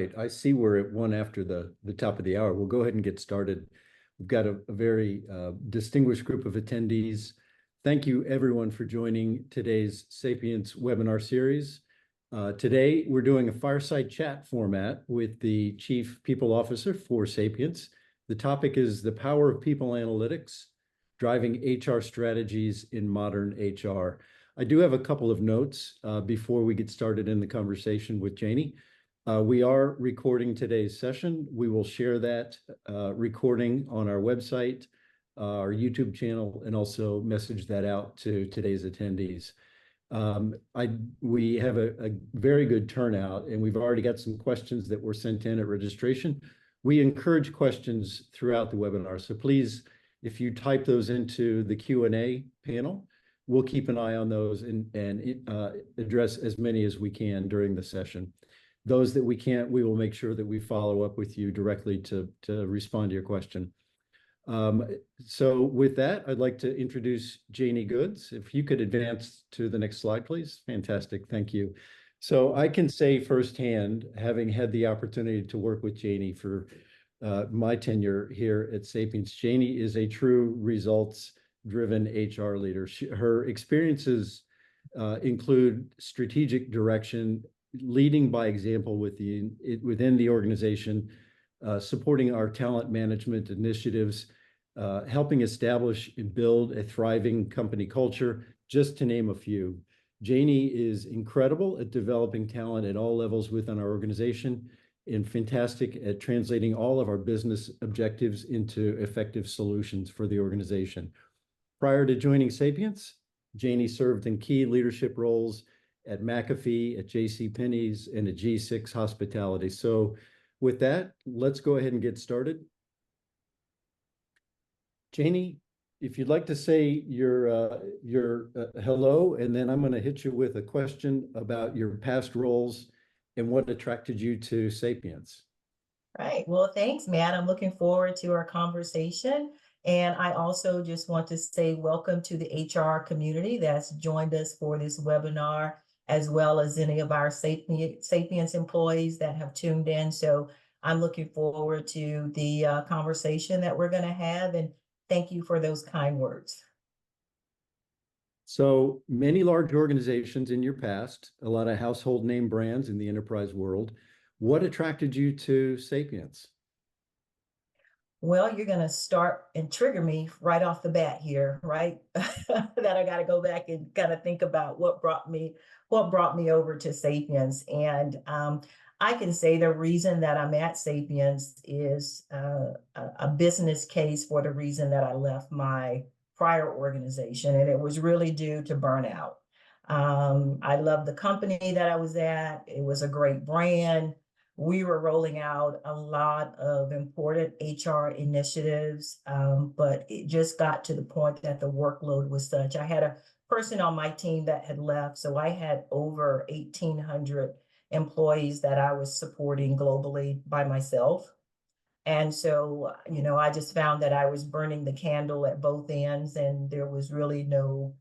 right. I see we're at one after the top of the hour. We'll go ahead and get started. We've got a very distinguished group of attendees. Thank you, everyone, for joining today's Sapience webinar series. Today, we're doing a fireside chat format with the Chief People Officer for Sapience. The topic is the power of people analytics, driving HR strategies in modern HR. I do have a couple of notes before we get started in the conversation with Jannie. We are recording today's session. We will share that recording on our website, our YouTube channel, and also message that out to today's attendees. We have a very good turnout, and we've already got some questions that were sent in at registration. We encourage questions throughout the webinar, so please, if you type those into the Q&A panel, we'll keep an eye on those and address as many as we can during the session. Those that we can't, we will make sure that we follow up with you directly to respond to your question. So with that, I'd like to introduce Jannie Goods. If you could advance to the next slide, please. Fantastic, thank you. So I can say firsthand, having had the opportunity to work with Jannie for my tenure here at Sapience, Jannie is a true results-driven HR leader. Her experiences include strategic direction, leading by example within the organization, supporting our talent management initiatives, helping establish and build a thriving company culture, just to name a few. Jannie is incredible at developing talent at all levels within our organization and fantastic at translating all of our business objectives into effective solutions for the organization. Prior to joining Sapience, Jannie served in key leadership roles at McAfee, at JCPenney's, and at G6 Hospitality. So with that, let's go ahead and get started. Jannie, if you'd like to say your hello, and then I'm going to hit you with a question about your past roles and what attracted you to Sapience. Right. Well, thanks, Matt. I'm looking forward to our conversation. And I also just want to say welcome to the HR community that's joined us for this webinar, as well as any of our Sapience employees that have tuned in. So I'm looking forward to the conversation that we're going to have. And thank you for those kind words. So many large organizations in your past, a lot of household name brands in the enterprise world. What attracted you to Sapience? Well, you're going to start and trigger me right off the bat here, right? That I got to go back and kind of think about what brought me over to Sapience. And I can say the reason that I'm at Sapience is a business case for the reason that I left my prior organization, and it was really due to burnout. I loved the company that I was at. It was a great brand. We were rolling out a lot of important HR initiatives, but it just got to the point that the workload was such. I had a person on my team that had left, so I had over 1,800 employees that I was supporting globally by myself. And so, I just found that I was burning the candle at both ends, and there was really no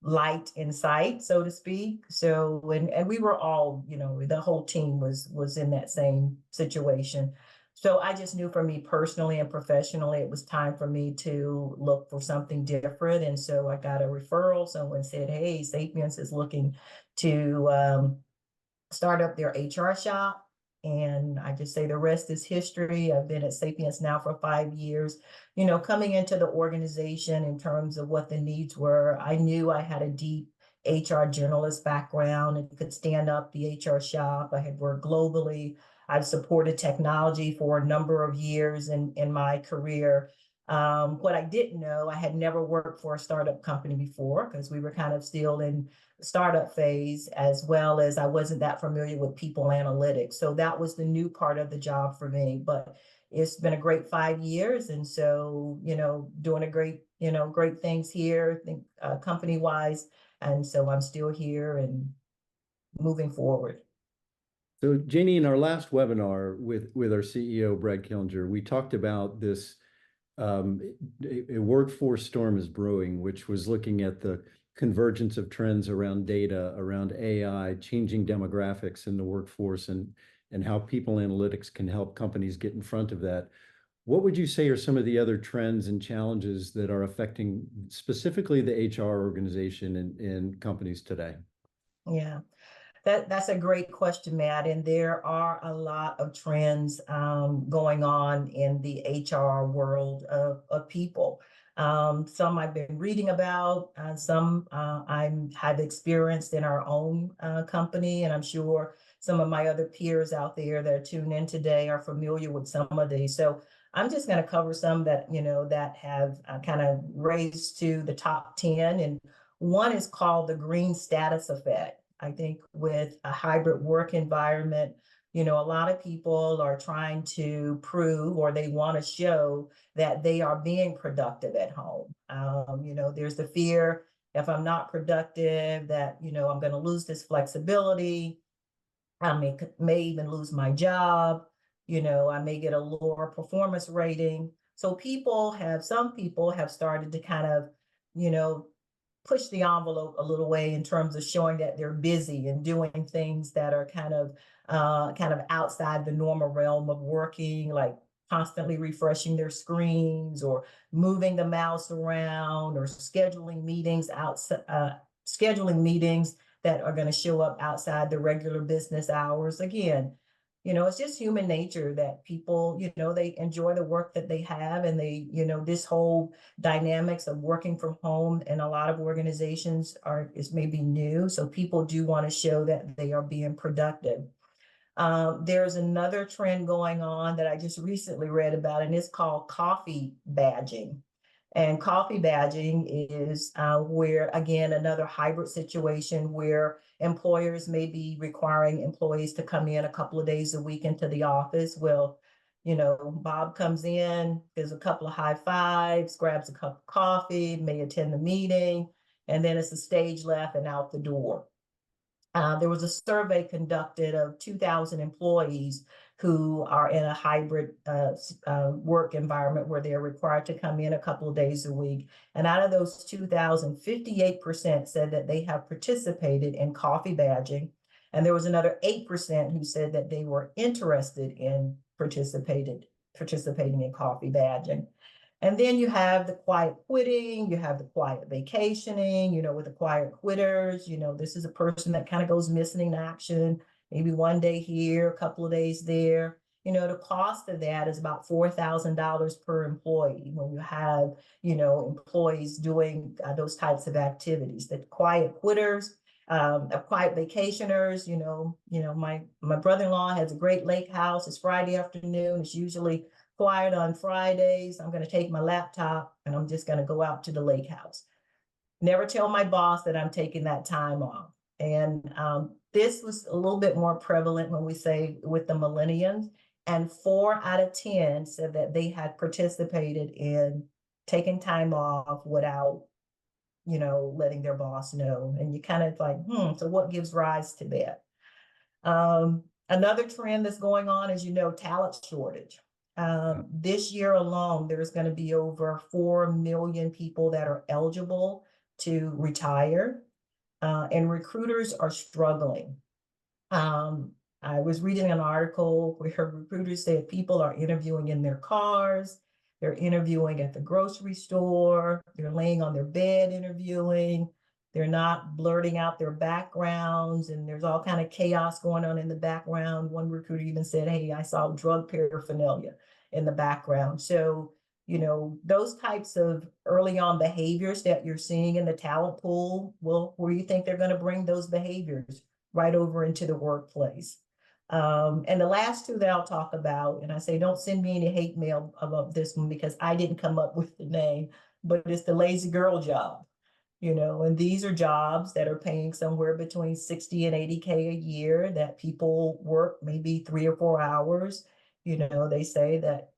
light in sight, so to speak. So, and we were all, the whole team was in that same situation. So I just knew for me personally and professionally, it was time for me to look for something different. And so I got a referral. Someone said, hey, Sapience is looking to start up their HR shop. And I just say the rest is history. I've been at Sapience now for 5 years. Coming into the organization in terms of what the needs were, I knew I had a deep HR generalist background and could stand up the HR shop. I had worked globally. I've supported technology for a number of years in my career. What I didn't know, I had never worked for a startup company before because we were kind of still in the startup phase, as well as I wasn't that familiar with people analytics. So that was the new part of the job for me. But it's been a great 5 years. And so, doing great things here, I think company-wise. And so I'm still here and moving forward. So Jannie, in our last webinar with our CEO, Brad Killinger, we talked about this a workforce storm is brewing, which was looking at the convergence of trends around data, around AI, changing demographics in the workforce, and and how people analytics can help companies get in front of that. What would you say are some of the other trends and challenges that are affecting specifically the HR organization in companies today? Yeah. That's a great question, Matt. And there are a lot of trends going on in the HR world of people. Some I've been reading about, some have experienced in our own company, and I'm sure some of my other peers out there that are tuned in today are familiar with some of these. So I'm just going to cover some that, that have kind of raised to the top 10. And one is called the green status effect. I think with a hybrid work environment, a lot of people are trying to prove, or they want to show that they are being productive at home. There's the fear, if I'm not productive, that, I'm going to lose this flexibility. I may even lose my job. I may get a lower performance rating. So some people have started to kind of, push the envelope a little way in terms of showing that they're busy and doing things that are kind of outside the normal realm of working, like constantly refreshing their screens or moving the mouse around or scheduling meetings that are going to show up outside the regular business hours. Again, it's just human nature that people, they enjoy the work that they have, and they, this whole dynamics of working from home in a lot of organizations is maybe new. So people do want to show that they are being productive. There's another trend going on that I just recently read about, and it's called coffee badging. And coffee badging is where, again, another hybrid situation where employers may be requiring employees to come in a couple of days a week into the office. Well, Bob comes in, gives a couple of high fives, grabs a cup of coffee, may attend the meeting, and then it's a stage left and out the door. There was a survey conducted of 2,000 employees who are in a hybrid work environment where they're required to come in a couple of days a week. And out of those 2,000, 58% said that they have participated in coffee badging. And there was another 8% who said that they were interested in participating in coffee badging. And then you have the quiet quitting, you have the quiet vacationing, with the quiet quitters, this is a person that kind of goes missing in action, maybe one day here, a couple of days there. The cost of that is about $4,000 per employee when you have, employees doing those types of activities. The quiet quitters, quiet vacationers, my brother-in-law has a great lake house. It's Friday afternoon. It's usually quiet on Fridays. I'm going to take my laptop and I'm just going to go out to the lake house. Never tell my boss that I'm taking that time off. And this was a little bit more prevalent when we say with the millennials, and 4 out of 10 said that they had participated in taking time off without, letting their boss know. And you kind of like, so what gives rise to that? Another trend that's going on is, talent shortage. This year alone, there's going to be over 4 million people that are eligible to retire, and recruiters are struggling. I was reading an article where recruiters said people are interviewing in their cars, they're interviewing at the grocery store, they're laying on their bed interviewing, they're not blurting out their backgrounds, and there's all kind of chaos going on in the background. One recruiter even said, "Hey, I saw drug paraphernalia in the background." So, those types of early on behaviors that you're seeing in the talent pool, well, where you think they're going to bring those behaviors right over into the workplace. And the last two that I'll talk about, and I say, don't send me any hate mail about this one because I didn't come up with the name, but it's the lazy girl job. And these are jobs that are paying somewhere between 60 and 80K a year that people work maybe 3 or 4 hours. They say that,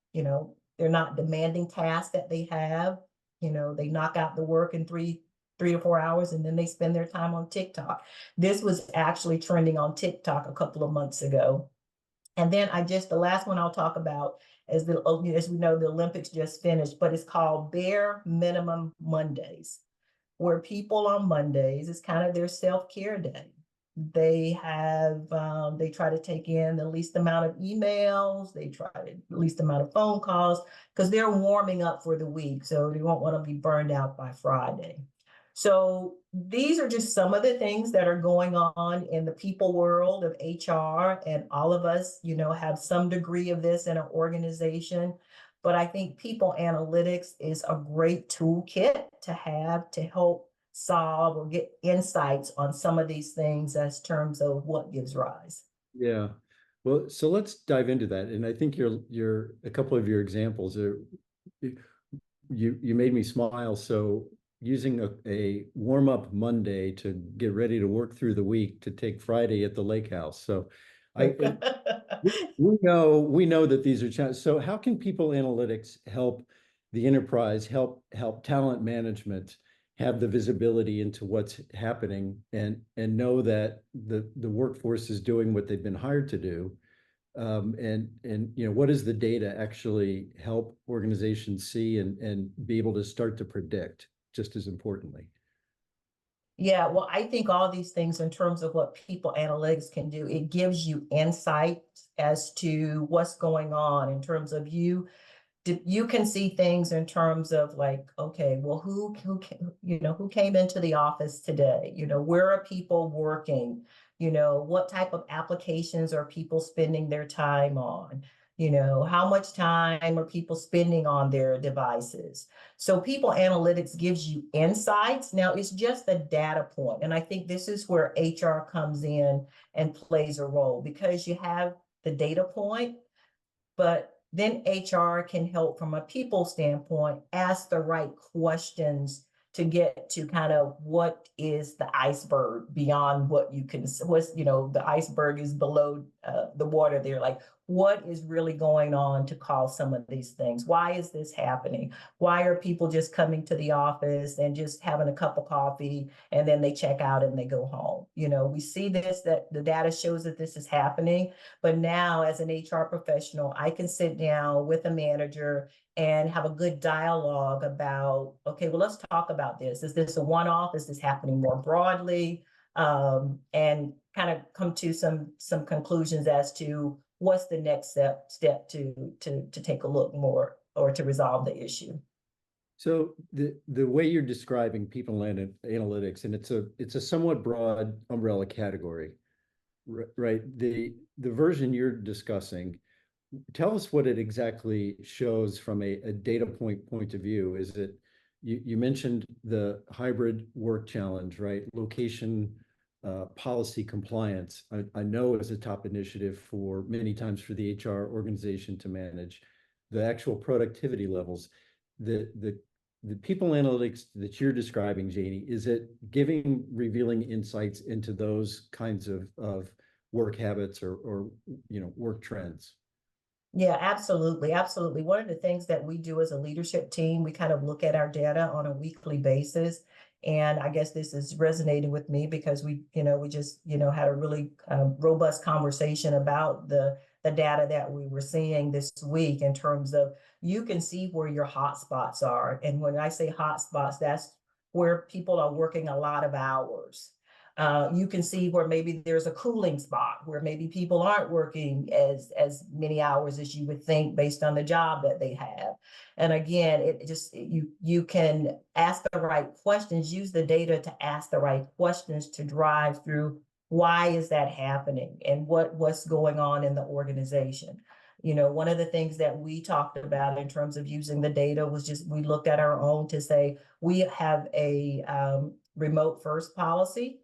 they're not demanding tasks that they have. They knock out the work in 3 to 4 hours, and then they spend their time on TikTok. This was actually trending on TikTok a couple of months ago. And then the last one I'll talk about is as we know, the Olympics just finished, but it's called Bare Minimum Mondays, where people on Mondays, it's kind of their self-care day. They have, they try to take in the least amount of emails, they try the least amount of phone calls, because they're warming up for the week. So they won't want to be burned out by Friday. So these are just some of the things that are going on in the people world of HR, and all of us, have some degree of this in our organization. But I think people analytics is a great toolkit to have to help solve or get insights on some of these things as terms of what gives rise. Yeah. Well, so let's dive into that. And I think your a couple of your examples are you made me smile. So using a warm-up Monday to get ready to work through the week to take Friday at the lake house. So I we know that these are challenges. So how can people analytics help the enterprise, help talent management have the visibility into what's happening and know that the workforce is doing what they've been hired to do? And what does the data actually help organizations see and be able to start to predict, just as importantly? Yeah, well, I think all these things in terms of what people analytics can do, it gives you insight as to what's going on in terms of you can see things in terms of like, okay, well, who came into the office today? Where are people working? What type of applications are people spending their time on? How much time are people spending on their devices? So people analytics gives you insights. Now it's just a data point, and I think this is where HR comes in and plays a role, because you have the data point, but then HR can help from a people standpoint, ask the right questions to get to kind of what is the iceberg beyond what you can, the iceberg is below the water there. Like, what is really going on to cause some of these things? Why is this happening? Why are people just coming to the office and just having a cup of coffee and then they check out and they go home? We see this, that the data shows that this is happening. But now, as an HR professional, I can sit down with a manager and have a good dialogue about, okay, well, let's talk about this. Is this a one-off? Is this happening more broadly? And kind of come to some conclusions as to what's the next step to take a look more or to resolve the issue. So the way you're describing people analytics, and it's a somewhat broad umbrella category, right? The version you're discussing, tell us what it exactly shows from a data point of view. Is it, you mentioned the hybrid work challenge, right? Location, policy compliance, I know is a top initiative for many times for the HR organization to manage. The actual productivity levels, the people analytics that you're describing, Jannie, is it revealing insights into those kinds of work habits or work trends? Yeah, absolutely. Absolutely. One of the things that we do as a leadership team, we kind of look at our data on a weekly basis. And I guess this is resonating with me because we just, had a really robust conversation about the data that we were seeing this week in terms of you can see where your hot spots are. And when I say hot spots, that's where people are working a lot of hours. You can see where maybe there's a cooling spot where maybe people aren't working as many hours as you would think based on the job that they have. And again, you can ask the right questions, use the data to ask the right questions to drive through why is that happening and what's going on in the organization. One of the things that we talked about in terms of using the data was just we looked at our own to say we have a remote first policy.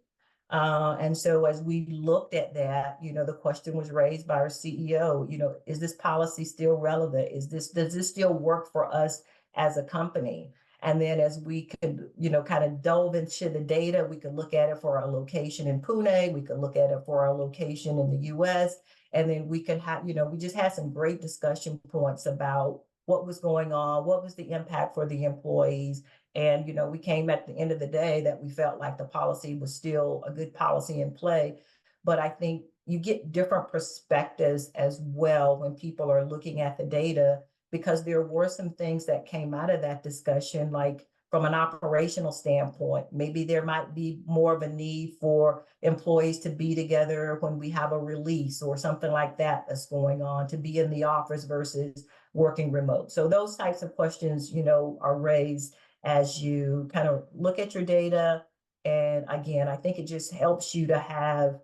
And so as we looked at that, the question was raised by our CEO, is this policy still relevant? Does this still work for us as a company? And then as we could, kind of delve into the data, we could look at it for our location in Pune, we could look at it for our location in the US, and then we could have, we just had some great discussion points about what was going on, what was the impact for the employees. And, we came at the end of the day that we felt like the policy was still a good policy in play. But I think you get different perspectives as well when people are looking at the data, because there were some things that came out of that discussion, like from an operational standpoint, maybe there might be more of a need for employees to be together when we have a release or something like that that's going on, to be in the office versus working remote. So those types of questions, are raised as you kind of look at your data. And again, I think it just helps you to have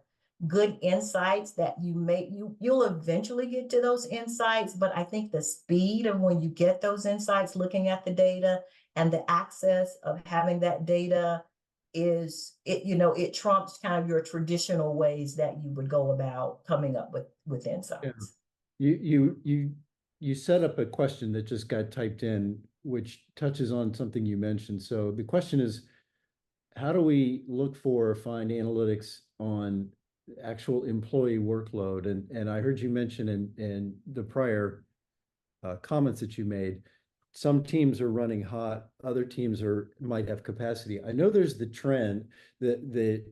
good insights that you'll eventually get to those insights. But I think the speed of when you get those insights, looking at the data and the access of having that data it trumps kind of your traditional ways that you would go about coming up with Yeah. insights. You set up a question that just got typed in, which touches on something you mentioned. So the question is, how do we look for or find analytics on actual employee workload? And I heard you mention in the prior comments that you made, some teams are running hot, other teams might have capacity. I know there's the trend, the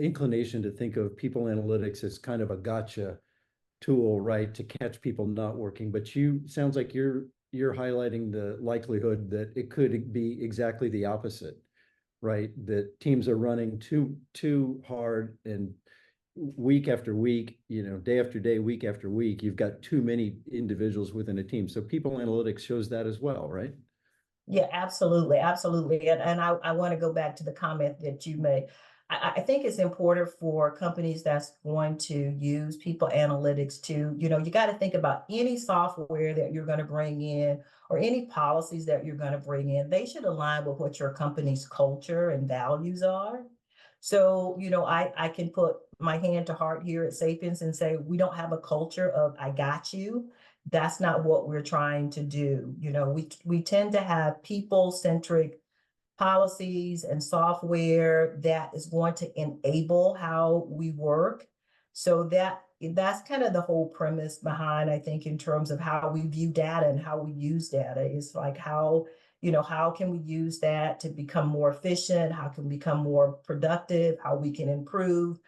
inclination to think of people analytics as kind of a gotcha tool, right, to catch people not working. But sounds like you're highlighting the likelihood that it could be exactly the opposite, right? That teams are running too hard, and week after week, day after day, week after week, you've got too many individuals within a team. So people analytics shows that as well, right? Yeah, absolutely, absolutely. And I want to go back to the comment that you made. I think it's important for companies that's going to use people analytics to, you got to think about any software that you're going to bring in or any policies that you're going to bring in. They should align with what your company's culture and values are. So, I can put my hand to heart here at Sapience and say, we don't have a culture of I got you. That's not what we're trying to do. We tend to have people-centric policies and software that is going to enable how we work. So that's kind of the whole premise behind, I think, in terms of how we view data and how we use data. Is like how can we use that to become more efficient? How can we become more productive? How we can improve,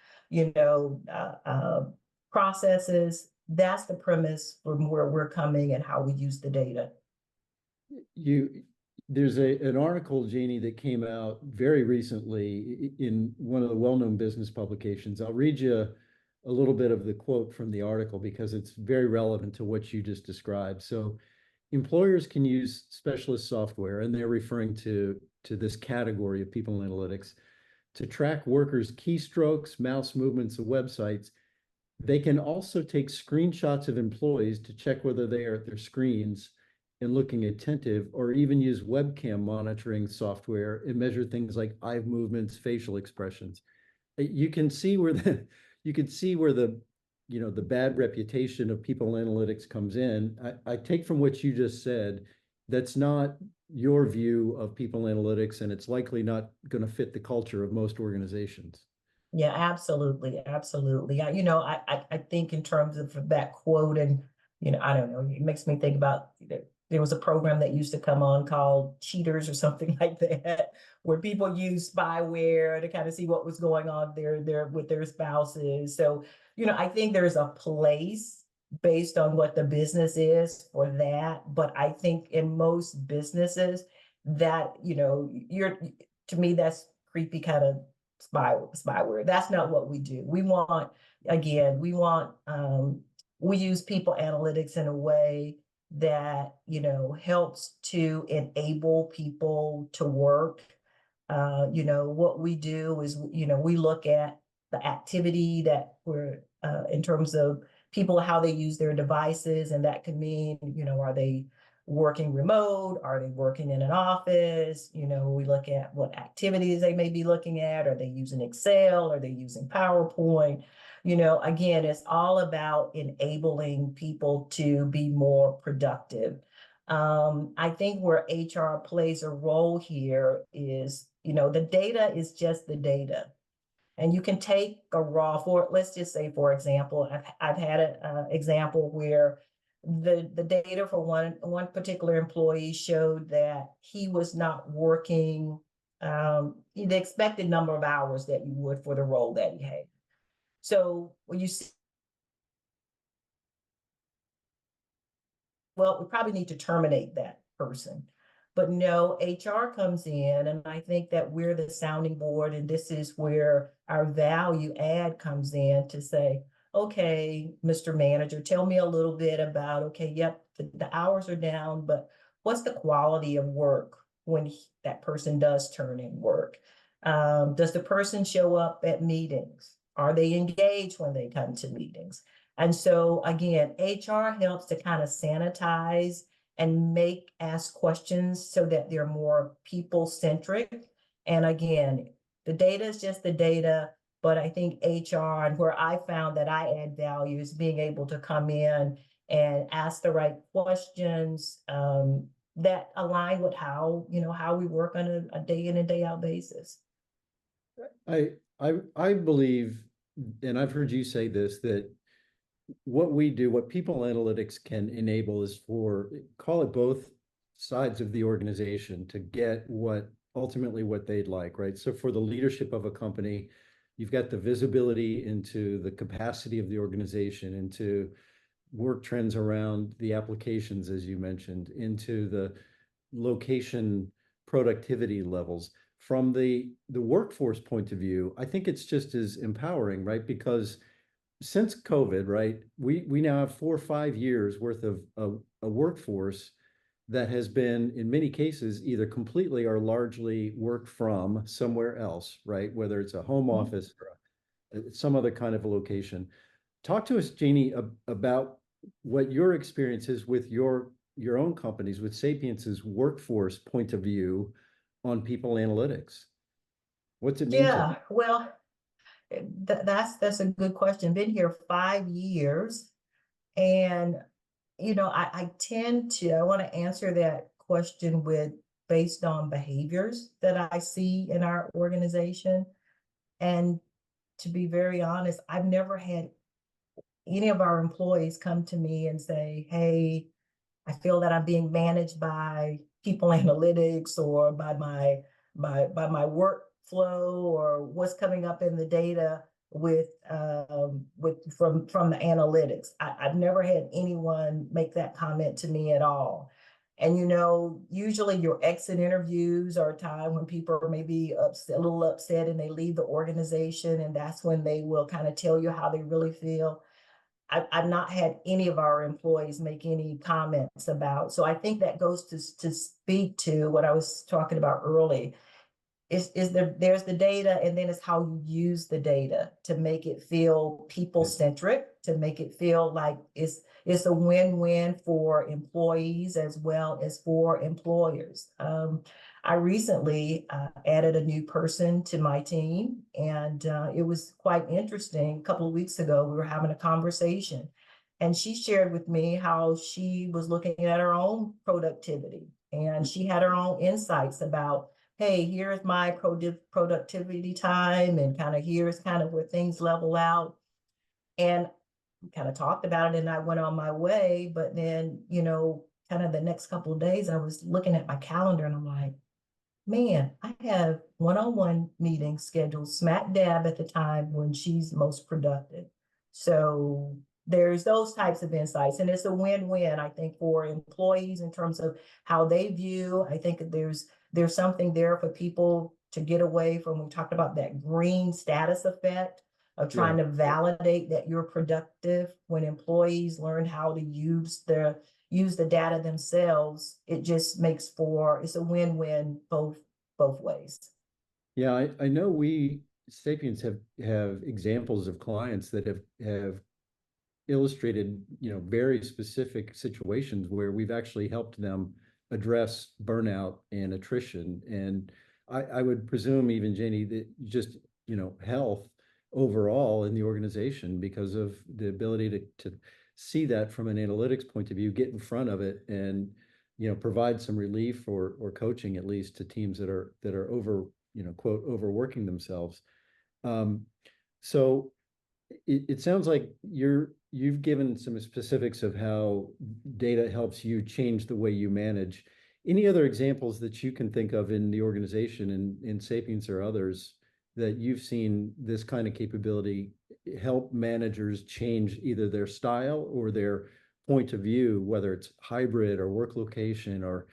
processes. That's the premise from where we're coming and how we use the data. There's an article, Jannie, that came out very recently in one of the well-known business publications. I'll read you a little bit of the quote from the article because it's very relevant to what you just described. So employers can use specialist software, and they're referring to this category of people analytics, to track workers' keystrokes, mouse movements of websites. They can also take screenshots of employees to check whether they are at their screens and looking attentive, or even use webcam monitoring software and measure things like eye movements, facial expressions. You can see where the the bad reputation of people analytics comes in. I take from what you just said, that's not your view of people analytics, and it's likely not going to fit the culture of most organizations. Yeah, absolutely, absolutely. I think in terms of that quote, and I don't know, it makes me think about there was a program that used to come on called Cheaters or something like that, where people use spyware to kind of see what was going on there with their spouses. So, I think there's a place based on what the business is for that. But I think in most businesses that, to me, that's creepy kind of spyware. That's not what we do. Again, we use people analytics in a way that, helps to enable people to work. What we do is, we look at the activity that we're, in terms of people, how they use their devices. And that could mean, are they working remote? Are they working in an office? We look at what activities they may be looking at. Are they using Excel? Are they using PowerPoint? Again, it's all about enabling people to be more productive. I think where HR plays a role here is, the data is just the data. And you can take a let's just say, for example, I've had an example where the data for one particular employee showed that he was not working the expected number of hours that you would for the role that he had. So when you see, well, we probably need to terminate that person. But no, HR comes in, and I think that we're the sounding board, and this is where our value add comes in to say, okay, Mr. Manager, tell me a little bit about, okay, yep, the hours are down, but what's the quality of work when that person does turn in work? Does the person show up at meetings? Are they engaged when they come to meetings? And so again, HR helps to kind of sanitize and ask questions so that they're more people centric. And again, the data is just the data, but I think HR, and where I found that I add value, is being able to come in and ask the right questions that align with how we work on a day in and day out basis. I believe, and I've heard you say this, that what we do, what people analytics can enable is for, call it both sides of the organization to get ultimately what they'd like, right? So for the leadership of a company, you've got the visibility into the capacity of the organization, into work trends around the applications, as you mentioned, into the location productivity levels. From the workforce point of view, I think it's just as empowering, right? Because since COVID, right, we now have 4 or 5 years worth of a workforce that has been, in many cases, either completely or largely work from somewhere else, right? Whether it's a home office or some other kind of a location. Talk to us, Jannie, about what your experience is with your own companies, with Sapience's workforce point of view on people analytics. What's it mean to them? Yeah, well, that's a good question. Been here 5 years, and I tend to I want to answer that question with based on behaviors that I see in our organization. And to be very honest, I've never had any of our employees come to me and say, "Hey, I feel that I'm being managed by people analytics or by my workflow or what's coming up in the data from the analytics." I've never had anyone make that comment to me at all. And usually your exit interviews are a time when people are maybe upset, a little upset, and they leave the organization, and that's when they will kind of tell you how they really feel. I've not had any of our employees make any comments about. So I think that goes to speak to what I was talking about early. There's the data, and then it's how you use the data to make it feel people centric, to make it feel like it's a win-win for employees as well as for employers. I recently added a new person to my team, and it was quite interesting. A couple of weeks ago, we were having a conversation, and she shared with me how she was looking at her own productivity, and she had her own insights about, hey, here's my productivity time, and kind of here's kind of where things level out. And we kind of talked about it, and I went on my way. But then, kind of the next couple of days, I was looking at my calendar, and I'm like, man, I have one-on-one meetings scheduled smack dab at the time when she's most productive. So there's those types of insights, and it's a win-win, I think, for employees in terms of how they view. I think there's something there for people to get away from. We talked about that green status effect of trying to validate that you're productive. When employees learn how to use the data themselves, it just makes it's a win-win both ways. Yeah, I know we Sapiens have examples of clients that have illustrated, very specific situations where we've actually helped them address burnout and attrition. And I would presume, even Jannie, that just, health overall in the organization, because of the ability to see that from an analytics point of view, get in front of it, and provide some relief or coaching, at least, to teams that are quote, overworking themselves. So it sounds like you've given some specifics of how data helps you change the way you manage. Any other examples that you can think of in the organization, in Sapiens or others, that you've seen this kind of capability help managers change either their style or their point of view, whether it's hybrid or work location or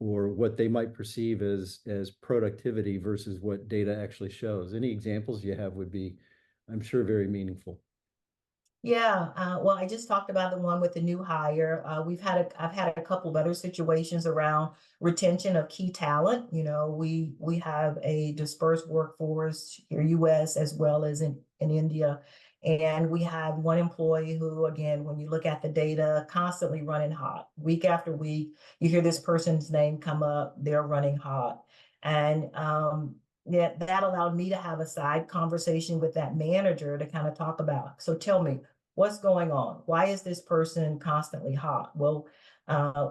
or what they might perceive as productivity versus what data actually shows. Any examples you have would be, I'm sure, very meaningful. Yeah, well, I just talked about the one with the new hire. I've had a couple of other situations around retention of key talent. You know, we have a dispersed workforce here, US as well as in India. And we have one employee who, again, when you look at the data, constantly running hot. Week after week, you hear this person's name come up, they're running hot. And yeah, that allowed me to have a side conversation with that manager to kind of talk about. So tell me, what's going on? Why is this person constantly hot? Well,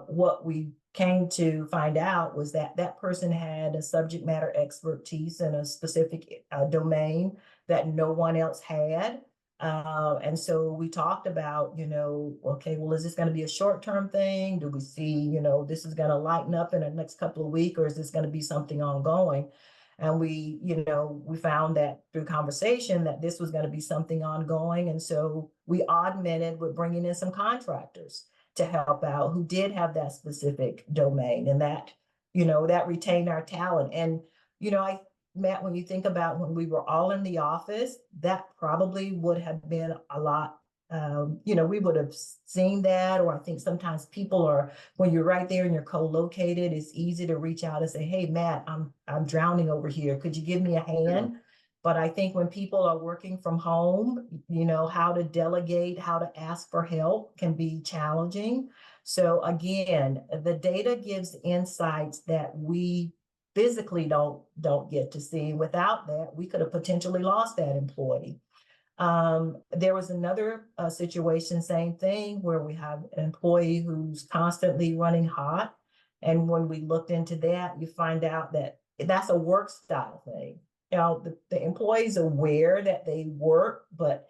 what we came to find out was that that person had a subject matter expertise in a specific domain that no one else had. And so we talked about, you know, okay, well, is this going to be a short-term thing? Do we see, you know, this is going to lighten up in the next couple of weeks, or is this going to be something ongoing? And we, you know, we found that through conversation that this was going to be something ongoing. And so we augmented with bringing in some contractors to help out who did have that specific domain, and that, you know, that retained our talent. And, you know, Matt, when you think about when we were all in the office, that probably would have been a lot. You know, we would have seen that, or I think sometimes people are, when you're right there and you're co-located, it's easy to reach out and say, "Hey, Matt, I'm drowning over here. Could you give me a Yeah. hand?" But I think when people are working from home, you know, how to delegate, how to ask for help can be challenging. So again, the data gives insights that we physically don't get to see. Without that, we could have potentially lost that employee. There was another situation, same thing, where we have an employee who's constantly running hot. And when we looked into that, you find out that that's a work style thing. You know, the employee's aware that they work, but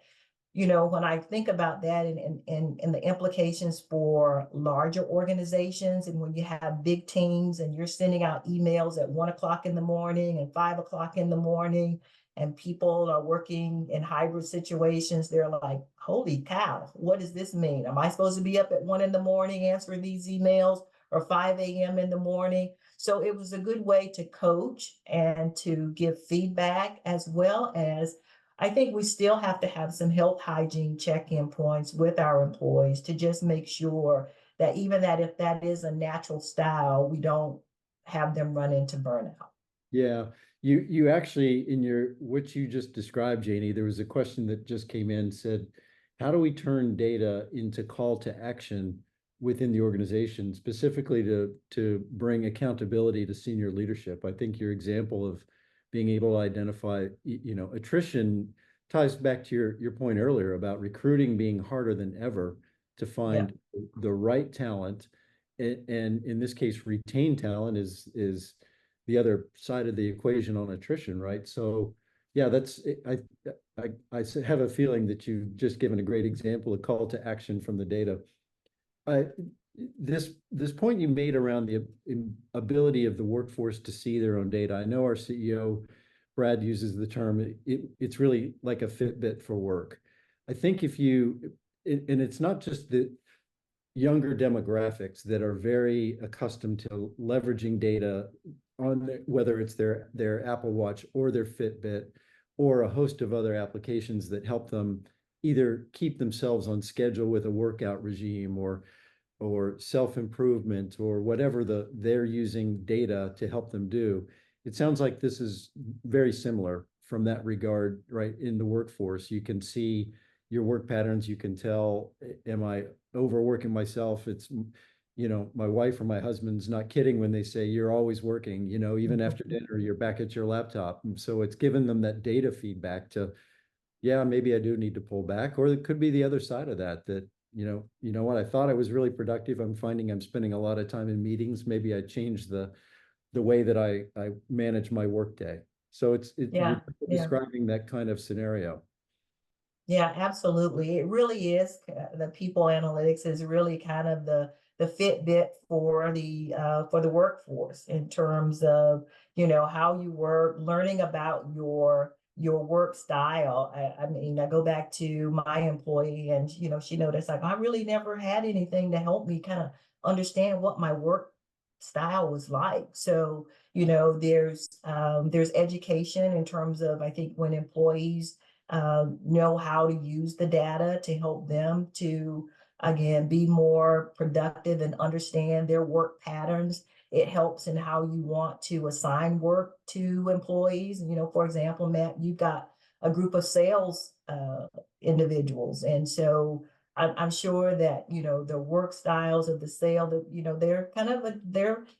you know, when I think about that and the implications for larger organizations, and when you have big teams and you're sending out emails at 1 o'clock in the morning and 5 o'clock in the morning, and people are working in hybrid situations, they're like, holy cow, what does this mean? Am I supposed to be up at 1 in the morning answering these emails, or 5 a.m. in the morning? So it was a good way to coach and to give feedback, as well as I think we still have to have some health hygiene check-in points with our employees to just make sure that even that if that is a natural style, we don't have them run into burnout. Yeah, you actually, in your what you just described, Janie, there was a question that just came in, said, how do we turn data into call to action within the organization, specifically to bring accountability to senior leadership? I think your example of being able to identify, you know, attrition ties back to your point earlier about recruiting being harder than ever to Yeah. find the right talent, and in this case, retain talent is the other side of the equation on attrition, right? So yeah, that's I have a feeling that you've just given a great example, a call to action from the data. I this point you made around the ability of the workforce to see their own data. I know our CEO Brad uses the term, it's really like a Fitbit for work. I think if you and it's not just the younger demographics that are very accustomed to leveraging data on whether it's their Apple Watch or their Fitbit or a host of other applications that help them either keep themselves on schedule with a workout regime or self-improvement or whatever they're using data to help them do. It sounds like this is very similar from that regard, right? In the workforce, you can see your work patterns. You can tell, am I overworking myself? It's, you know, my wife or my husband's not kidding when they say you're always working, you know, even after dinner, you're back at your laptop. And so it's given them that data feedback to, yeah, maybe I do need to pull back. Or it could be the other side of that, that, you know what, I thought I was really productive. I'm finding I'm spending a lot of time in meetings. Maybe I changed the way that I manage my workday. So you're Yeah, yeah. describing that kind of scenario. Yeah, absolutely. It really is. The people analytics is really kind of the Fitbit for the workforce in terms of, you know, how you work, learning about your work style. I mean, I go back to my employee, and you know, she noticed like I really never had anything to help me kind of understand what my work style was like. So, there's education in terms of, I think, when employees know how to use the data to help them to, again, be more productive and understand their work patterns. It helps in how you want to assign work to employees. For example, Matt, you've got a group of sales individuals. And so I'm sure that, the work styles of the sale, that, they're kind of,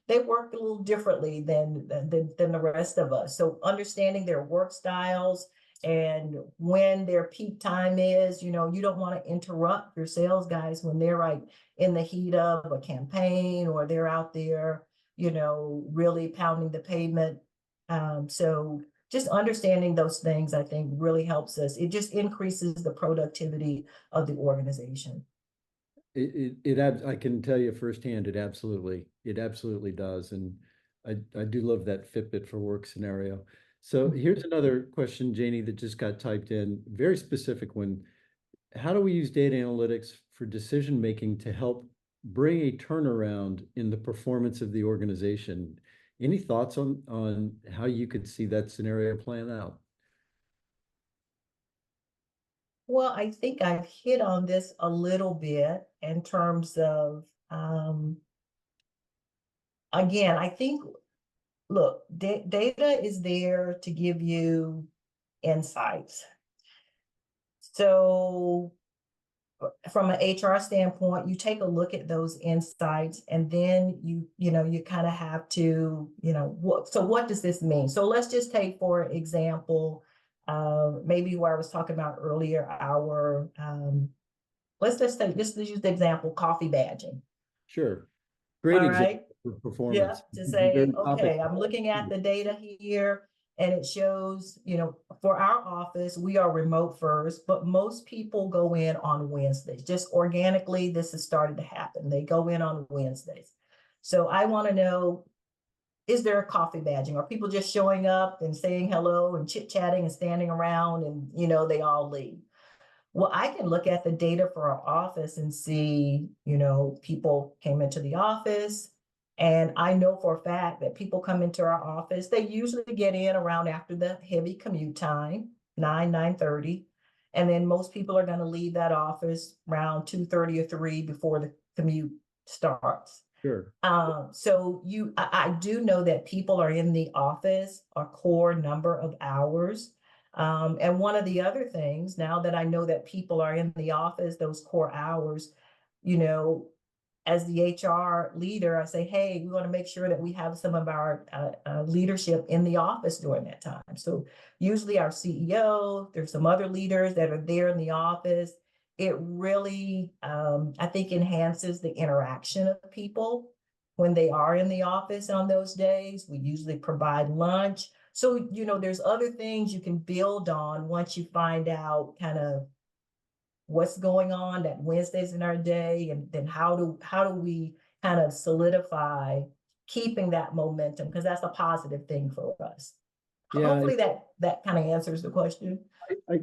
they work a little differently than the rest of us. So understanding their work styles and when their peak time is, you don't want to interrupt your sales guys when they're right in the heat of a campaign, or they're out there, really pounding the pavement. So just understanding those things, I think, really helps us. It just increases the productivity of the organization. I can tell you firsthand, it absolutely does. And I do love that Fitbit for work scenario. So here's another question, Janie, that just got typed in, very specific one. How do we use data analytics for decision making to help bring a turnaround in the performance of the organization? Any thoughts on how you could see that scenario playing out? Well, I think I've hit on this a little bit in terms of, again, I think, look, data is there to give you insights. So from an HR standpoint, you take a look at those insights, and then you kind of have to, what does this mean? So let's just take, for example, maybe where I was talking about earlier, let's use the example, coffee badging. Sure. All Great right. example of Yeah, performance. to say, Very okay, topical. I'm looking at the data here, and it shows, for our office, we are remote first, but most people go in on Wednesdays. Just organically, this has started to happen. They go in on Wednesdays. So I want to know, is there a coffee badging? Are people just showing up and saying hello and chit-chatting and standing around, and, they all leave? Well, I can look at the data for our office and see, people came into the office. And I know for a fact that people come into our office, they usually get in around after the heavy commute time, 9:30. And then most people are going to leave that office around 2:30 or 3 before the commute starts. Sure. So I do know that people are in the office a core number of hours. And one of the other things, now that I know that people are in the office, those core hours, as the HR leader, I say, hey, we want to make sure that we have some of our leadership in the office during that time. So usually our CEO, there's some other leaders that are there in the office. It really, I think, enhances the interaction of people when they are in the office on those days. We usually provide lunch. So, there's other things you can build on once you find out kind of what's going on that Wednesdays in our day, and then how do we kind of solidify keeping that momentum, because that's a positive thing for us. Yeah. Hopefully that kind of answers the question. I,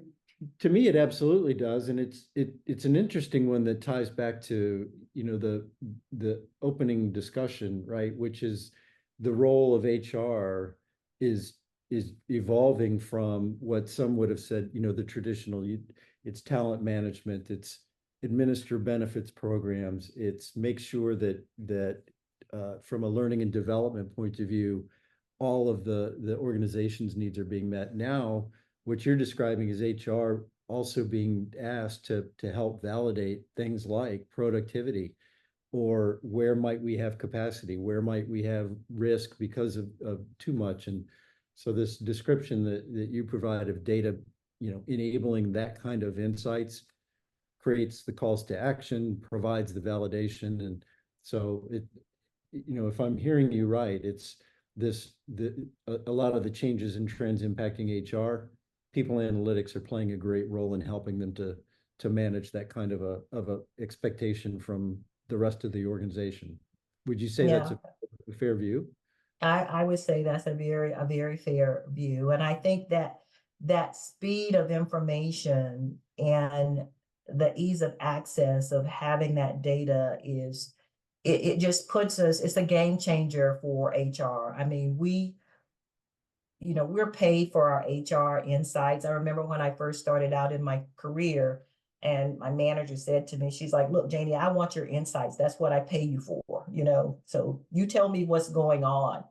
to me, it absolutely does, and it's an interesting one that ties back to the opening discussion, right? Which is the role of HR is evolving from what some would have said, the traditional. It's talent management, it's administer benefits programs, it's make sure that from a learning and development point of view, all of the organization's needs are being met. Now, what you're describing is HR also being asked to help validate things like productivity, or where might we have capacity, where might we have risk because of too much. And so this description that you provide of data, enabling that kind of insights, creates the calls to action, provides the validation. And so if I'm hearing you right, it's a lot of the changes and trends impacting HR, people analytics are playing a great role in helping them to manage that kind of a expectation from the rest of the organization. Would you say that's a fair view? I would say that's a very fair view. And I think that speed of information and the ease of access of having that data is it just puts us, it's a game changer for HR. I mean, we're paid for our HR insights. I remember when I first started out in my career, and my manager said to me, she's like, look, Jannie, I want your insights. That's what I pay you for, so you tell me what's going on.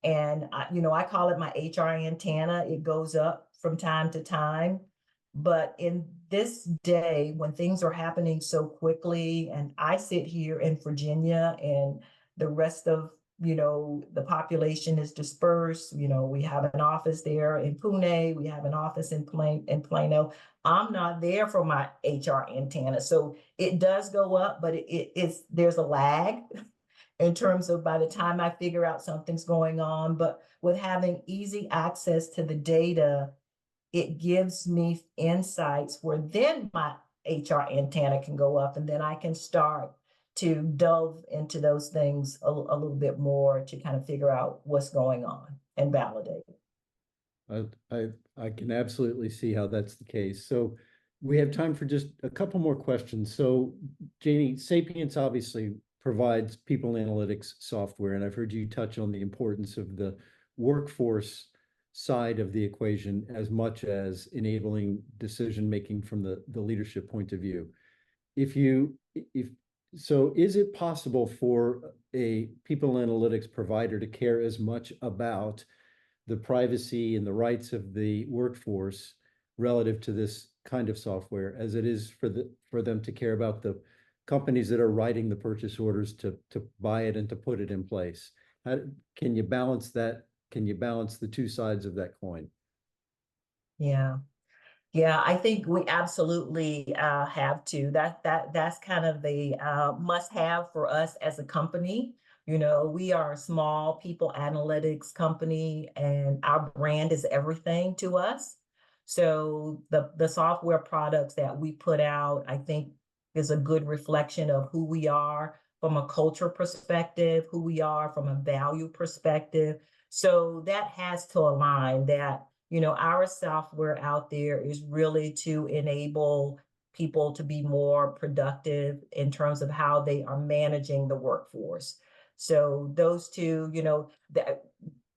And I call it my HR antenna. It goes up from time to time. But in this day, when things are happening so quickly, and I sit here in Virginia and the rest of the population is dispersed. We have an office there in Pune. We have an office in Plano. I'm not there for my HR antenna. So it does go up, but there's a lag in terms of by the time I figure out something's going on. But with having easy access to the data, it gives me insights where then my HR antenna can go up, and then I can start to delve into those things a little bit more to kind of figure out what's going on and validate. I can absolutely see how that's the case. So we have time for just a couple more questions. So Jannie, Sapience obviously provides people analytics software, and I've heard you touch on the importance of the workforce side of the equation as much as enabling decision making from the leadership point of view. So is it possible for a people analytics provider to care as much about the privacy and the rights of the workforce relative to this kind of software as it is for them to care about the companies that are writing the purchase orders to buy it and to put it in place? Can you balance that? Can you balance the two sides of that coin? Yeah. Yeah, I think we absolutely have to. That's kind of the must-have for us as a company. We are a small people analytics company, and our brand is everything to us. So the software products that we put out, I think, is a good reflection of who we are from a culture perspective, who we are from a value perspective. So that has to align that. Our software out there is really to enable people to be more productive in terms of how they are managing the workforce. So those two,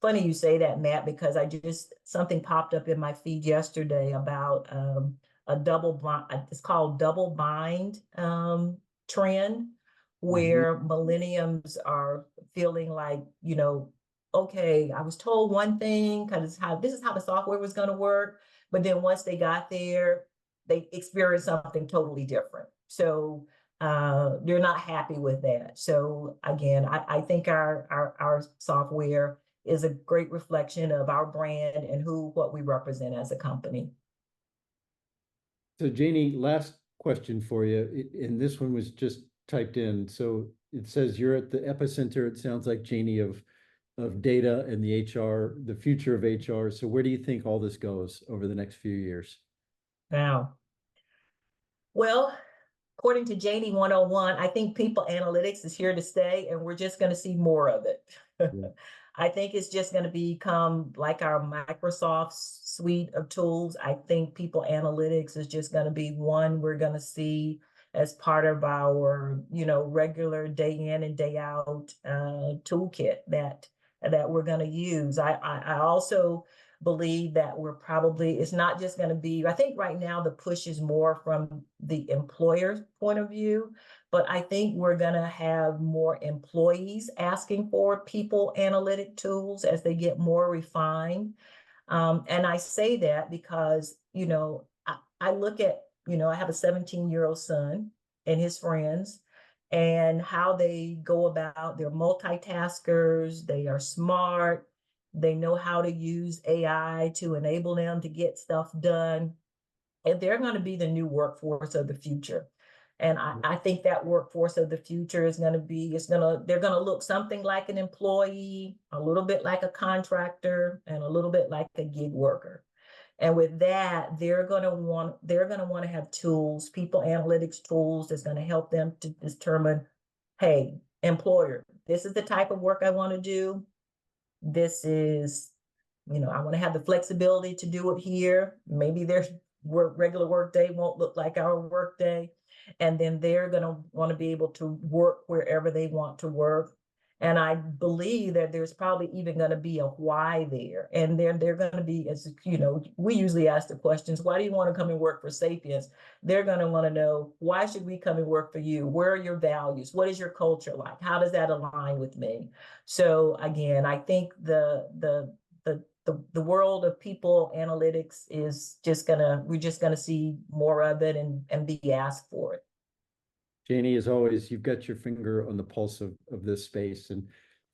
funny you say that, Matt, because something popped up in my feed yesterday about a double bind, it's called double bind trend, where millenniums are feeling like, okay, I was told one thing because this is how the software was going to work. But then once they got there, they experienced something totally different. So they're not happy with that. So again, I think our software is a great reflection of our brand and what we represent as a company. So Jannie, last question for you, and this one was just typed in. So it says you're at the epicenter, it sounds like, Jannie, of data and the future of HR. So where do you think all this goes over the next few years? Wow. Well, according to Jannie 101, I think people analytics is here to stay, and we're just going to see more of it. Yeah. I think it's just going to become like our Microsoft suite of tools. I think people analytics is just going to be one we're going to see as part of our, regular day in and day out toolkit that we're going to use. I also believe that it's not just going to be, I think right now the push is more from the employer's point of view, but I think we're going to have more employees asking for people analytic tools as they get more refined. And I say that because, I look at, I have a 17-year-old son and his friends, and how they go about, they're multitaskers, they are smart, they know how to use AI to enable them to get stuff done. And they're going to be the new workforce of the future. And I think that workforce of the future is going to be, they're going to look something like an employee, a little bit like a contractor, and a little bit like a gig worker. And with that, they're going to want to have tools, people analytics tools that's going to help them to determine, hey, employer, this is the type of work I want to do. This is, I want to have the flexibility to do it here. Maybe their regular work day won't look like our work day. And then they're going to want to be able to work wherever they want to work. And I believe that there's probably even going to be a why there. And then they're going to be, as you know, we usually ask the questions, why do you want to come and work for Sapience? They're going to want to know, why should we come and work for you? Where are your values? What is your culture like? How does that align with me? So again, I think the world of people analytics is we're just gonna see more of it and be asked for it. Jannie, as always, you've got your finger on the pulse of this space. And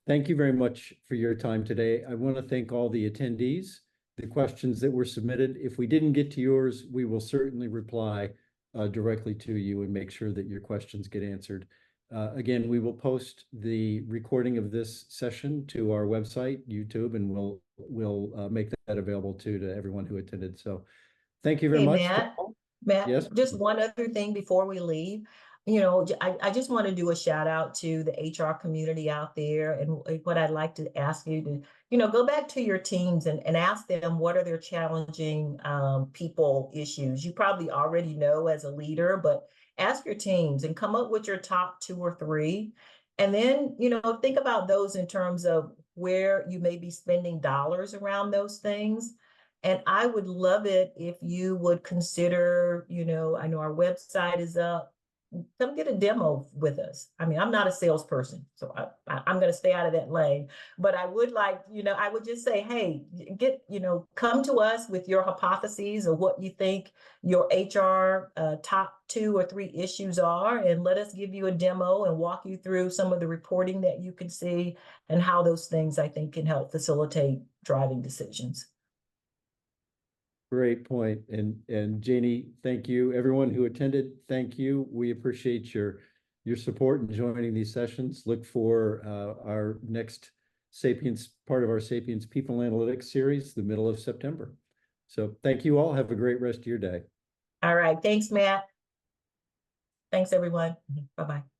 thank you very much for your time today. I want to thank all the attendees, the questions that were submitted. If we didn't get to yours, we will certainly reply directly to you and make sure that your questions get answered. Again, we will post the recording of this session to our website, YouTube, and we'll make that available to everyone who attended. So thank you very Hey, much. Matt, Yes. just one other thing before we leave. You know, I just want to do a shout out to the HR community out there. And what I'd like to ask you to, you know, go back to your teams and ask them what are their challenging people issues. You probably already know as a leader, but ask your teams and come up with your top 2 or 3. And then, you know, think about those in terms of where you may be spending dollars around those things. And I would love it if you would consider, you know, I know our website is up. Come get a demo with us. I mean, I'm not a salesperson, so I'm going to stay out of that lane. But I would like, you know, I would just say, hey, come to us with your hypotheses of what you think your HR top 2 or 3 issues are, and let us give you a demo and walk you through some of the reporting that you can see and how those things, I think, can help facilitate driving decisions. Great point. And Jannie, thank you. Everyone who attended, thank you. We appreciate your support in joining these sessions. Look for our next part of our Sapience People Analytics series, the middle of September. So thank you all. Have a great rest of your day. All right. Thanks, Matt. Thanks, everyone. Bye-bye.